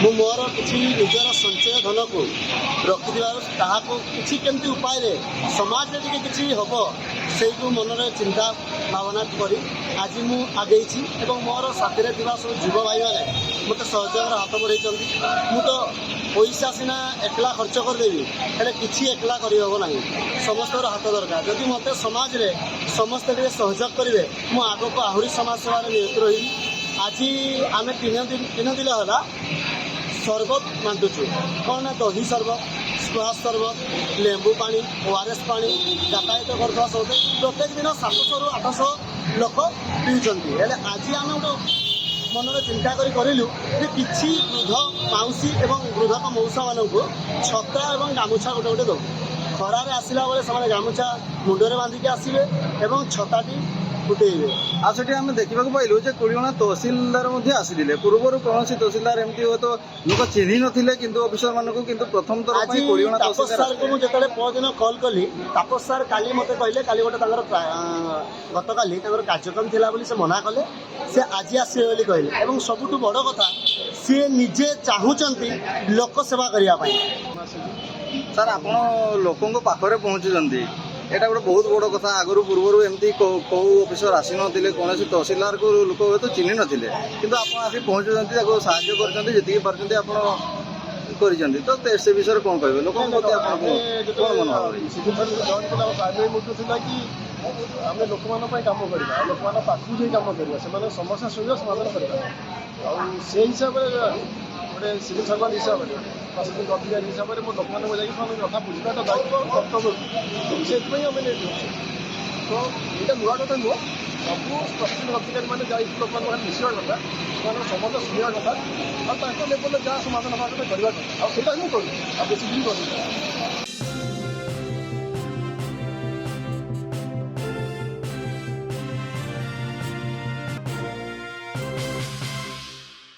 ମୁଁ ମୋର କିଛି ନିଜର ସଞ୍ଚୟ ଧନକୁ ରଖିଥିବାରୁ ତାହାକୁ କିଛି କେମିତି ଉପାୟରେ ସମାଜରେ ଟିକେ କିଛି ହେବ ସେଇକୁ ମନରେ ଚିନ୍ତା ଭାବନା କରି ଆଜି ମୁଁ ଆଗେଇଛି ଏବଂ ମୋର ସାଥିରେ ଥିବା ସବୁ ଯୁବ ଭାଇମାନେ ମୋତେ ସହଯୋଗର ହାତ ବଢ଼େଇଛନ୍ତି। ମୁଁ ତ ପଇସା ସିନା ଏକଲା ଖର୍ଚ୍ଚ କରିଦେବି, ହେଲେ କିଛି ଏକଲା କରିହେବ ନାହିଁ, ସମସ୍ତଙ୍କର ହାତ ଦରକାର। ଯଦି ମୋତେ ସମାଜରେ ସମସ୍ତେ ଟିକେ ସହଯୋଗ କରିବେ, ମୁଁ ଆଗକୁ ଆହୁରି ସମାଜ ସେବାରେ ନିୟୋଜିତ ରହିବି। ଆଜି ଆମେ ତିନ ଦିନ ହେଲା ସରବତ ବାଣ୍ଟୁଛୁ। କ'ଣ ନା ଦହି ସରବତ, ସ୍କ୍ୱାସ୍ ସରବତ, ଲେମ୍ବୁ ପାଣି, ORS ପାଣି, ଯାତାୟାତ କରୁଥିବା ସହିତ ପ୍ରତ୍ୟେକ ଦିନ 700ରୁ 800 ଲୋକ ପିଉଛନ୍ତି। ହେଲେ ଆଜି ଆମେ ଗୋଟେ ମନରେ ଚିନ୍ତା କରିଲୁ ଯେ କିଛି ବୃଦ୍ଧ ମାଉସୀ ଏବଂ ବୃଦ୍ଧକ ମଉସାମାନଙ୍କୁ ଛତା ଏବଂ ଗାମୁଛା ଗୋଟେ ଦେବୁ। ଖରାରେ ଆସିଲା ବେଳେ ସେମାନେ ଗାମୁଛା ମୁଣ୍ଡରେ ବାନ୍ଧିକି ଆସିବେ ଏବଂ ଛତାଟି ଫୁଟେଇବେ। ଆଉ ସେଠି ଆମେ ଦେଖିବାକୁ ପାଇଲୁ ଯେ କୋଡ଼ିଅଣା ତହସିଲଦାର ମଧ୍ୟ ଆସିଥିଲେ। ପୂର୍ବରୁ କୌଣସି ତହସିଲଦାର ଏମିତି ହୁଏତ ଲୋକ ଚିହ୍ନି ନଥିଲେ, କିନ୍ତୁ ଅଫିସରମାନଙ୍କୁ କିନ୍ତୁ ପ୍ରଥମ ଥର ପାଇଁ କୋଡ଼ିଅଣା ତାପସ ସାର୍ଙ୍କୁ ମୁଁ ଯେତେବେଳେ ପରଦିନ କଲ୍ କଲି, ତାପସ ସାର୍ କାଲି ମୋତେ କହିଲେ କାଲି ଗୋଟେ ତାଙ୍କର ଗତକାଲି ତାଙ୍କର କାର୍ଯ୍ୟକ୍ରମ ଥିଲା ବୋଲି ସେ ମନା କଲେ, ସେ ଆଜି ଆସିବେ ବୋଲି କହିଲେ। ଏବଂ ସବୁଠୁ ବଡ଼ କଥା, ସିଏ ନିଜେ ଚାହୁଁଛନ୍ତି ଲୋକ ସେବା କରିବା ପାଇଁ। ସାର୍ ଆପଣ ଲୋକଙ୍କ ପାଖରେ ପହଞ୍ଚୁଛନ୍ତି, ଏଇଟା ଗୋଟେ ବହୁତ ବଡ଼ କଥା। ଆଗରୁ ପୂର୍ବରୁ ଏମିତି କେଉଁ ଅଫିସର ଆସିନଥିଲେ, କୌଣସି ତହସିଲଦାରକୁ ଲୋକ ହୁଏତ ଚିହ୍ନି ନଥିଲେ, କିନ୍ତୁ ଆପଣ ଆସି ପହଞ୍ଚୁଛନ୍ତି, ତାକୁ ସାହାଯ୍ୟ କରୁଛନ୍ତି, ଯେତିକି ପାରୁଛନ୍ତି ଆପଣ କରିଛନ୍ତି। ତ ସେ ବିଷୟରେ କ'ଣ କହିବେ? ଲୋକଙ୍କ ପ୍ରତି ଆପଣଙ୍କୁ କ'ଣ ମନୋଭାବ? ଜଏନ୍ କଲା ପ୍ରାଇମେରୀ ମୁଖ୍ୟ ଥିଲା କି ଆମେ ଲୋକମାନଙ୍କ ପାଇଁ କାମ କରିବା, ଲୋକମାନଙ୍କ ପାଖକୁ ଯାଇ କାମ କରିବା, ସେମାନେ ସମସ୍ୟା ସୁବିଧା ସମାଧାନ କରିବା। ଆଉ ସେଇ ହିସାବରେ ଗୋଟେ ସିଭିଲ୍ ସର୍ଭାଣ୍ଟ ହିସାବରେ, ପ୍ରଶାସନିକ ଅଧିକାରୀ ହିସାବରେ ମୋ ଲୋକମାନଙ୍କୁ ଯାଇକି ସେମାନଙ୍କ କଥା ବୁଝିବାଟା ଦାୟିତ୍ୱ କର୍ତ୍ତବ୍ୟ। ସେଥିପାଇଁ ଆମେ ନେଇଯାଉଛୁ। ତ ଏଇଟା ନୂଆ କଥା ନୁହଁ। ସବୁ ପ୍ରଶାସନିକ ଅଧିକାରୀମାନେ ଯାଇକି ଲୋକମାନଙ୍କ ପାଖରେ ମିଶିବା କଥା, ସେମାନଙ୍କ ସମସ୍ୟା ଶୁଣିବା କଥା, ଆଉ ତାଙ୍କ ଲେବଲରେ ଯାହା ସମାଧାନ ହେବା କଥା କରିବା କଥା। ଆଉ ସେଇଟା ହିଁ କରୁଛୁ, ଆଉ ବେଶୀ ଦିନ କରୁଛୁ।